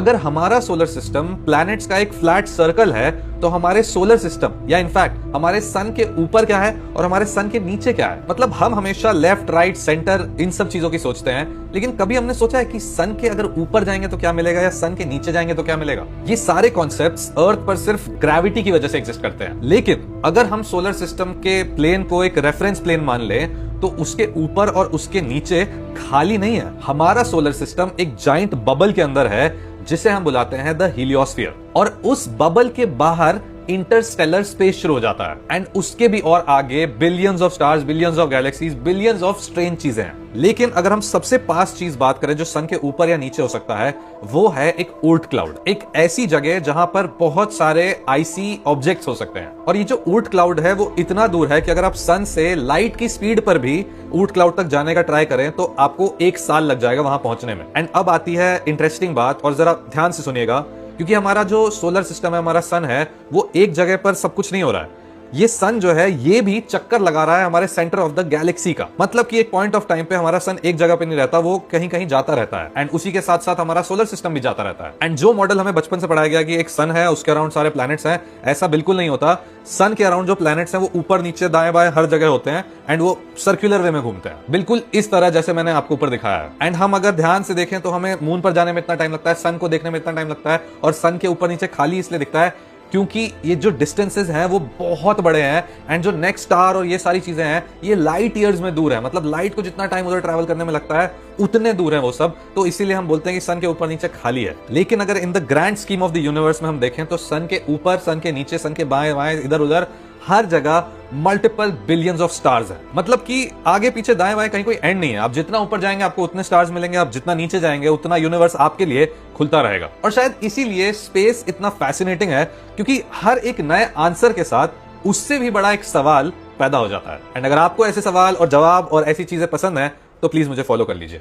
अगर हमारा solar system planets का एक फ्लैट सर्कल है तो हमारे सोलर सिस्टम या इनफैक्ट हमारे सन के ऊपर क्या है और हमारे सन के नीचे क्या है। मतलब हम हमेशा लेफ्ट राइट सेंटर इन सब चीजों की सोचते हैं, लेकिन कभी हमने सोचा है कि सन के अगर ऊपर जाएंगे तो क्या मिलेगा या सन के नीचे जाएंगे तो क्या मिलेगा। ये सारे कॉन्सेप्ट्स अर्थ पर सिर्फ ग्रेविटी की वजह से एग्जिस्ट करते हैं, लेकिन अगर हम सोलर सिस्टम के प्लेन को एक रेफरेंस प्लेन मान ले तो उसके ऊपर और उसके नीचे खाली नहीं है। हमारा सोलर सिस्टम एक जाइंट बबल के अंदर है जिसे हम बुलाते हैं द हीलियोस्फीयर, और उस बबल के बाहर इंटरस्टेलर स्पेस शुरू हो जाता है एंड उसके भी और आगे billions of stars, billions of galaxies, billions of strange चीजें हैं। लेकिन अगर हम सबसे पास चीज बात करें जो सन के ऊपर या नीचे हो सकता है, वो है एक ऊर्ट क्लाउड, एक ऐसी जगह जहां पर बहुत सारे आइसी ऑब्जेक्ट्स हो सकते हैं। और ये जो ऊर्ट क्लाउड है वो इतना दूर है कि अगर आप सन से लाइट की स्पीड पर भी ऊर्ट क्लाउड तक जाने का ट्राई करें तो आपको 1 साल लग जाएगा वहां पहुंचने में। एंड अब आती है इंटरेस्टिंग बात, और जरा ध्यान से सुनिएगा, क्योंकि हमारा जो सोलर सिस्टम है, हमारा सन है, वो एक जगह पर सब कुछ नहीं हो रहा है। ये सन जो है ये भी चक्कर लगा रहा है हमारे सेंटर ऑफ द गैलेक्सी का। मतलब कि एक पॉइंट ऑफ टाइम पे हमारा सन एक जगह पे नहीं रहता, वो कहीं कहीं जाता रहता है। एंड उसी के साथ साथ हमारा सोलर सिस्टम भी जाता रहता है। एंड जो मॉडल हमें बचपन से पढ़ाया गया कि एक सन है, उसके अराउंड सारे प्लैनेट्स हैं, ऐसा बिल्कुल नहीं होता। सन के अराउंड जो प्लैनेट्स हैं वो ऊपर नीचे दाएं बाएं हर जगह होते हैं एंड वो सर्कुलर वे में घूमते हैं, बिल्कुल इस तरह जैसे मैंने आपको ऊपर दिखाया है। एंड हम अगर ध्यान से देखें तो हमें मून पर जाने में इतना टाइम लगता है, सन को देखने में इतना टाइम लगता है, और सन के ऊपर नीचे खाली इसलिए दिखता है क्योंकि ये जो डिस्टेंसेस हैं वो बहुत बड़े हैं। एंड जो नेक्स्ट स्टार और ये सारी चीजें हैं ये लाइट ईयर्स में दूर है। मतलब लाइट को जितना टाइम उधर ट्रैवल करने में लगता है उतने दूर है वो सब, तो इसीलिए हम बोलते हैं कि सन के ऊपर नीचे खाली है। लेकिन अगर in the grand scheme of the universe में हम देखें तो सन के ऊपर, सन के नीचे, सन के बाएं बाएं, इधर उधर हर जगह मल्टीपल बिलियंस ऑफ स्टार्स हैं। मतलब कि आगे पीछे दाएं बाएं कहीं कोई एंड नहीं है। आप जितना ऊपर जाएंगे आपको उतने स्टार्स मिलेंगे, आप जितना नीचे जाएंगे उतना यूनिवर्स आपके लिए खुलता रहेगा। और शायद इसीलिए स्पेस इतना फैसिनेटिंग है, क्योंकि हर एक नए आंसर के साथ उससे भी बड़ा एक सवाल पैदा हो जाता है। एंड अगर आपको ऐसे सवाल और जवाब और ऐसी चीजें पसंद है तो प्लीज मुझे फॉलो कर लीजिए।